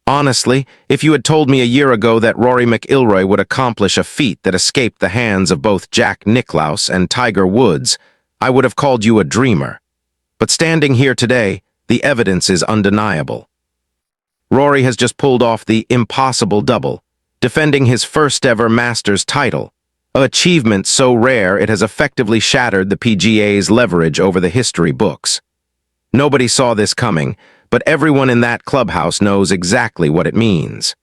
Honestly, if you had told me a year ago that Rory McIlroy would accomplish a feat that escaped the hands of both Jack Nicklaus and Tiger Woods, I would have called you a dreamer. But standing here today, the evidence is undeniable. Rory has just pulled off the impossible double, defending his first-ever Masters title, an achievement so rare it has effectively shattered the PGA's leverage over the history books. Nobody saw this coming, but everyone in that clubhouse knows exactly what it means.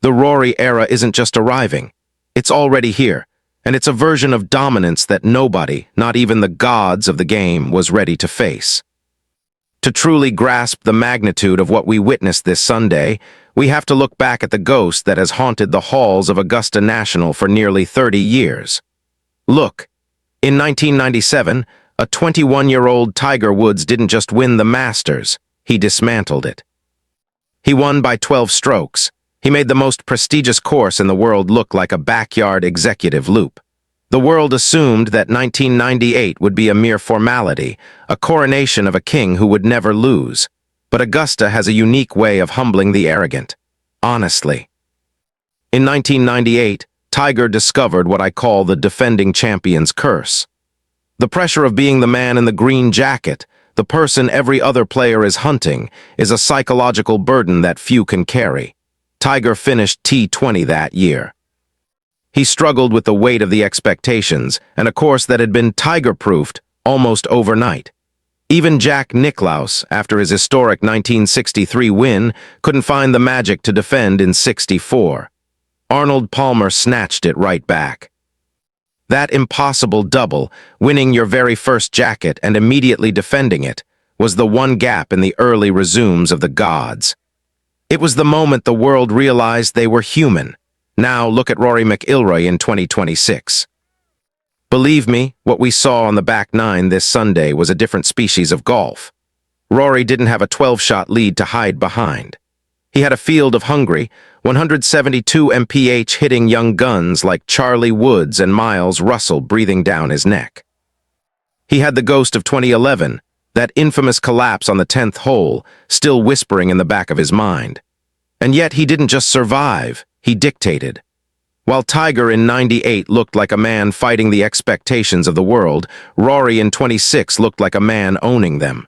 The Rory era isn't just arriving. It's already here, and it's a version of dominance that nobody, not even the gods of the game, was ready to face. To truly grasp the magnitude of what we witnessed this Sunday, we have to look back at the ghost that has haunted the halls of Augusta National for nearly 30 years. Look, in 1997, a 21-year-old Tiger Woods didn't just win the Masters, he dismantled it. He won by 12 strokes. He made the most prestigious course in the world look like a backyard executive loop. The world assumed that 1998 would be a mere formality, a coronation of a king who would never lose. But Augusta has a unique way of humbling the arrogant. Honestly. In 1998, Tiger discovered what I call the defending champion's curse. The pressure of being the man in the green jacket, the person every other player is hunting, is a psychological burden that few can carry. Tiger finished T20 that year. He struggled with the weight of the expectations, and a course that had been Tiger-proofed almost overnight. Even Jack Nicklaus, after his historic 1963 win, couldn't find the magic to defend in '64. Arnold Palmer snatched it right back. That impossible double, winning your very first jacket and immediately defending it, was the one gap in the early resumes of the gods. It was the moment the world realized they were human. Now look at Rory McIlroy in 2026. Believe me, what we saw on the back nine this Sunday was a different species of golf. Rory didn't have a 12-shot lead to hide behind. He had a field of hungry, 172 mph hitting young guns like Charlie Woods and Miles Russell breathing down his neck. He had the ghost of 2011, that infamous collapse on the 10th hole, still whispering in the back of his mind. And yet he didn't just survive, he dictated. While Tiger in '98 looked like a man fighting the expectations of the world, Rory in '26 looked like a man owning them.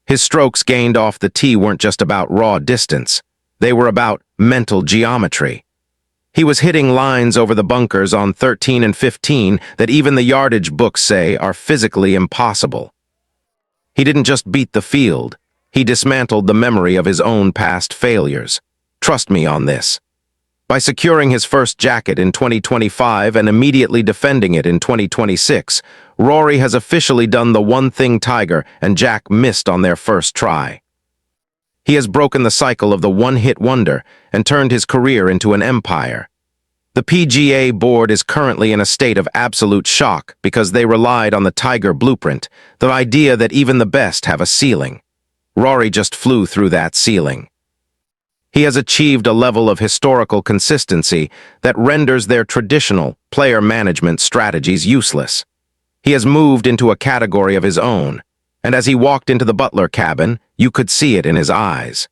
His strokes gained off the tee weren't just about raw distance. They were about mental geometry. He was hitting lines over the bunkers on 13 and 15 that even the yardage books say are physically impossible. He didn't just beat the field. He dismantled the memory of his own past failures. Trust me on this. By securing his first jacket in 2025 and immediately defending it in 2026, Rory has officially done the one thing Tiger and Jack missed on their first try. He has broken the cycle of the one-hit wonder and turned his career into an empire. The PGA board is currently in a state of absolute shock because they relied on the Tiger blueprint, the idea that even the best have a ceiling. Rory just flew through that ceiling. He has achieved a level of historical consistency that renders their traditional player management strategies useless. He has moved into a category of his own, and as he walked into the butler cabin, you could see it in his eyes.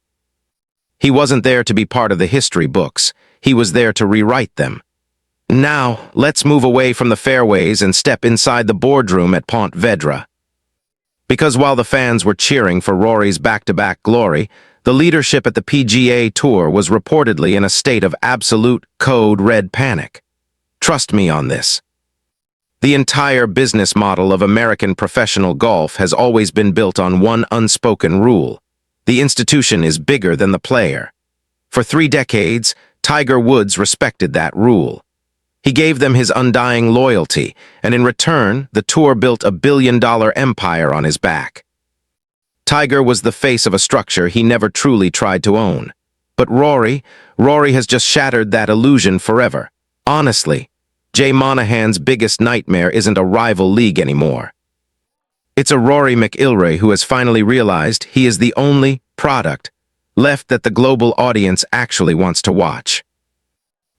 He wasn't there to be part of the history books. He was there to rewrite them. Now, let's move away from the fairways and step inside the boardroom at Pont Vedra. Because while the fans were cheering for Rory's back-to-back glory, the leadership at the PGA Tour was reportedly in a state of absolute code red panic. Trust me on this. The entire business model of American professional golf has always been built on one unspoken rule. The institution is bigger than the player. For 3 decades, Tiger Woods respected that rule. He gave them his undying loyalty, and in return, the tour built a billion-dollar empire on his back. Tiger was the face of a structure he never truly tried to own. But Rory has just shattered that illusion forever. Honestly, Jay Monahan's biggest nightmare isn't a rival league anymore. It's a Rory McIlroy who has finally realized he is the only product left that the global audience actually wants to watch.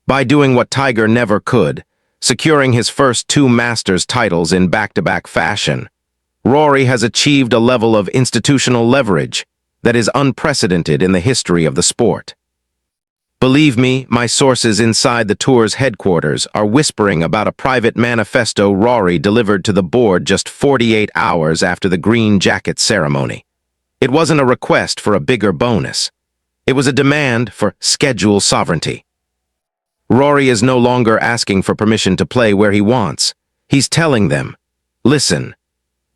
By doing what Tiger never could, securing his first 2 Masters titles in back-to-back fashion, Rory has achieved a level of institutional leverage that is unprecedented in the history of the sport. Believe me, my sources inside the tour's headquarters are whispering about a private manifesto Rory delivered to the board just 48 hours after the green jacket ceremony. It wasn't a request for a bigger bonus. It was a demand for schedule sovereignty. Rory is no longer asking for permission to play where he wants. He's telling them, listen,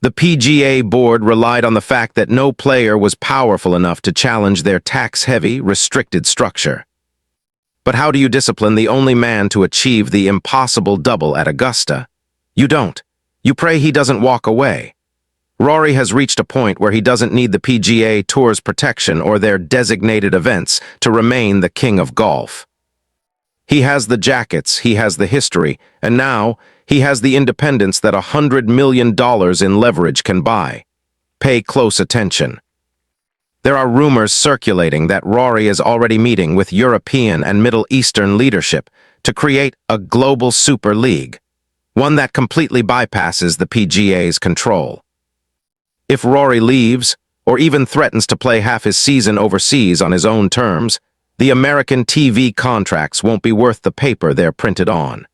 the PGA board relied on the fact that no player was powerful enough to challenge their tax-heavy, restricted structure. But how do you discipline the only man to achieve the impossible double at Augusta? You don't. You pray he doesn't walk away. Rory has reached a point where he doesn't need the PGA Tour's protection or their designated events to remain the king of golf. He has the jackets, he has the history, and now he has the independence that $100 million in leverage can buy. Pay close attention. There are rumors circulating that Rory is already meeting with European and Middle Eastern leadership to create a global super league, one that completely bypasses the PGA's control. If Rory leaves, or even threatens to play half his season overseas on his own terms, the American TV contracts won't be worth the paper they're printed on.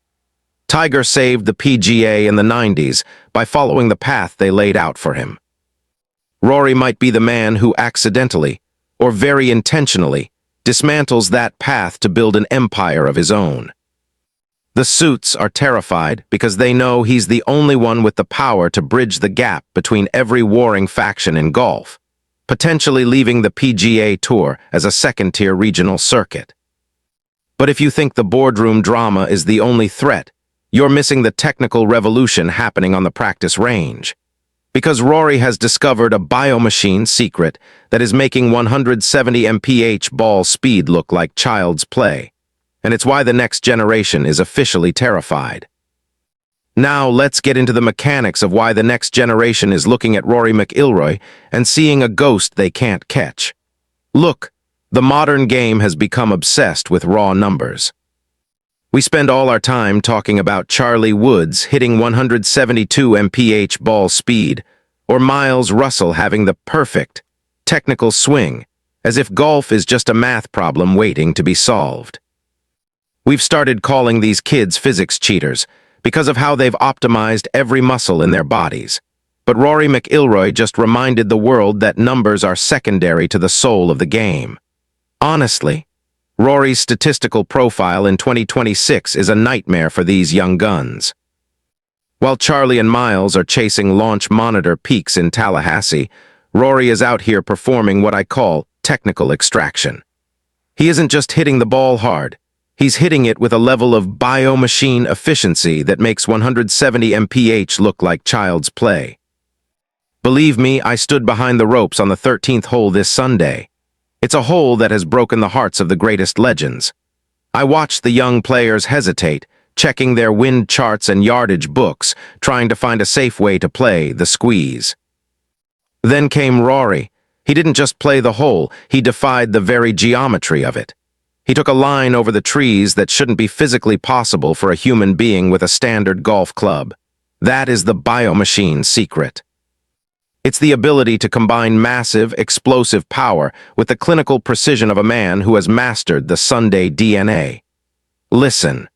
Tiger saved the PGA in the 90s by following the path they laid out for him. Rory might be the man who accidentally, or very intentionally, dismantles that path to build an empire of his own. The suits are terrified because they know he's the only one with the power to bridge the gap between every warring faction in golf, potentially leaving the PGA Tour as a second-tier regional circuit. But if you think the boardroom drama is the only threat, you're missing the technical revolution happening on the practice range. Because Rory has discovered a biomachine secret that is making 170 mph ball speed look like child's play. And it's why the next generation is officially terrified. Now let's get into the mechanics of why the next generation is looking at Rory McIlroy and seeing a ghost they can't catch. Look, the modern game has become obsessed with raw numbers. We spend all our time talking about Charlie Woods hitting 172 mph ball speed, or Miles Russell having the perfect, technical swing, as if golf is just a math problem waiting to be solved. We've started calling these kids physics cheaters because of how they've optimized every muscle in their bodies. But Rory McIlroy just reminded the world that numbers are secondary to the soul of the game. Honestly, Rory's statistical profile in 2026 is a nightmare for these young guns. While Charlie and Miles are chasing launch monitor peaks in Tallahassee, Rory is out here performing what I call technical extraction. He isn't just hitting the ball hard, he's hitting it with a level of biomachine efficiency that makes 170 mph look like child's play. Believe me, I stood behind the ropes on the 13th hole this Sunday. It's a hole that has broken the hearts of the greatest legends. I watched the young players hesitate, checking their wind charts and yardage books, trying to find a safe way to play the squeeze. Then came Rory. He didn't just play the hole, he defied the very geometry of it. He took a line over the trees that shouldn't be physically possible for a human being with a standard golf club. That is the biomachine secret. It's the ability to combine massive, explosive power with the clinical precision of a man who has mastered the Sunday DNA. Listen.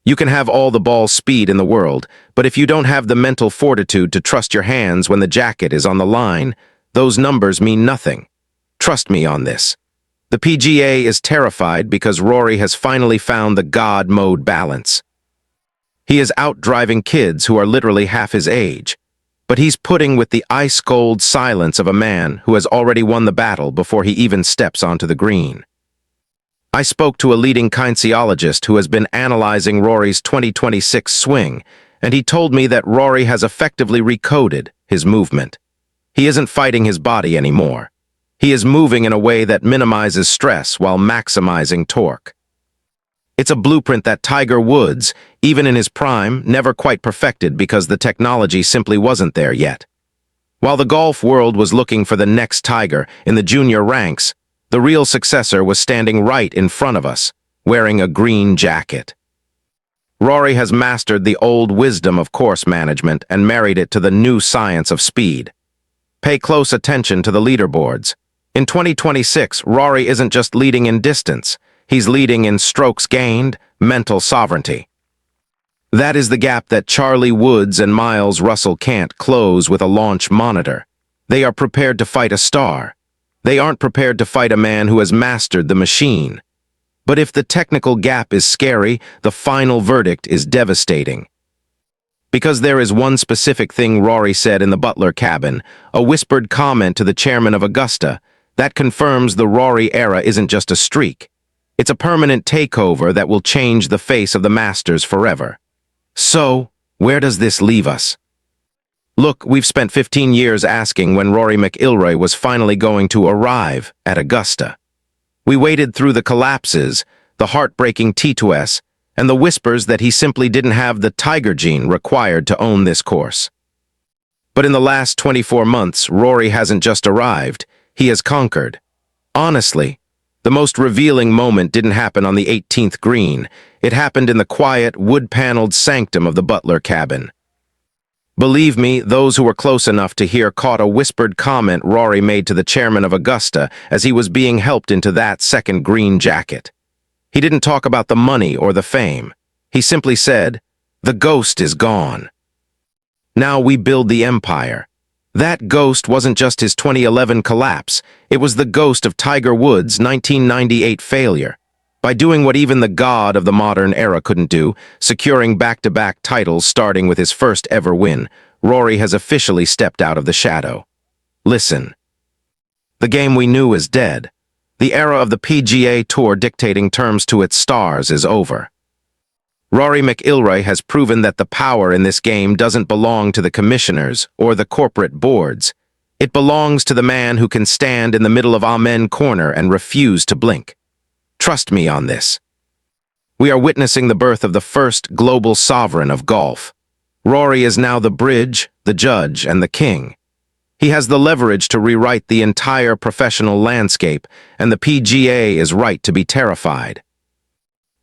You can have all the ball speed in the world, but if you don't have the mental fortitude to trust your hands when the jacket is on the line, those numbers mean nothing. Trust me on this. The PGA is terrified because Rory has finally found the God mode balance. He is out driving kids who are literally half his age, but he's putting with the ice-cold silence of a man who has already won the battle before he even steps onto the green. I spoke to a leading kinesiologist who has been analyzing Rory's 2026 swing, and he told me that Rory has effectively recoded his movement. He isn't fighting his body anymore. He is moving in a way that minimizes stress while maximizing torque. It's a blueprint that Tiger Woods, even in his prime, never quite perfected because the technology simply wasn't there yet. While the golf world was looking for the next Tiger in the junior ranks, the real successor was standing right in front of us, wearing a green jacket. Rory has mastered the old wisdom of course management and married it to the new science of speed. Pay close attention to the leaderboards. In 2026, Rory isn't just leading in distance, he's leading in strokes gained, mental sovereignty. That is the gap that Charlie Woods and Miles Russell can't close with a launch monitor. They are prepared to fight a star. They aren't prepared to fight a man who has mastered the machine. But if the technical gap is scary, the final verdict is devastating. Because there is one specific thing Rory said in the butler cabin, a whispered comment to the chairman of Augusta, that confirms the Rory era isn't just a streak. It's a permanent takeover that will change the face of the Masters forever. So, where does this leave us? Look, we've spent 15 years asking when Rory McIlroy was finally going to arrive at Augusta. We waited through the collapses, the heartbreaking T2S, and the whispers that he simply didn't have the Tiger gene required to own this course. But in the last 24 months, Rory hasn't just arrived, he has conquered. Honestly, the most revealing moment didn't happen on the 18th green. It happened in the quiet, wood-paneled sanctum of the butler cabin. Believe me, those who were close enough to hear caught a whispered comment Rory made to the chairman of Augusta as he was being helped into that second green jacket. He didn't talk about the money or the fame. He simply said, "The ghost is gone. Now we build the empire." That ghost wasn't just his 2011 collapse, it was the ghost of Tiger Woods' 1998 failure. By doing what even the god of the modern era couldn't do, securing back-to-back titles starting with his first ever win, Rory has officially stepped out of the shadow. Listen. The game we knew is dead. The era of the PGA Tour dictating terms to its stars is over. Rory McIlroy has proven that the power in this game doesn't belong to the commissioners or the corporate boards. It belongs to the man who can stand in the middle of Amen Corner and refuse to blink. Trust me on this. We are witnessing the birth of the first global sovereign of golf. Rory is now the bridge, the judge, and the king. He has the leverage to rewrite the entire professional landscape, and the PGA is right to be terrified.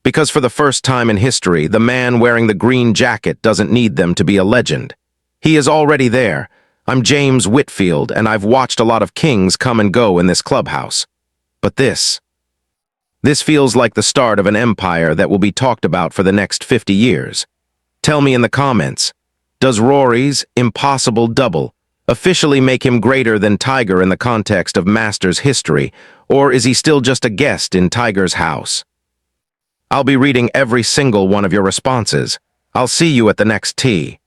Because for the first time in history, the man wearing the green jacket doesn't need them to be a legend. He is already there. I'm James Whitfield, and I've watched a lot of kings come and go in this clubhouse. But this feels like the start of an empire that will be talked about for the next 50 years. Tell me in the comments, does Rory's impossible double officially make him greater than Tiger in the context of Masters history, or is he still just a guest in Tiger's house? I'll be reading every single one of your responses. I'll see you at the next tee.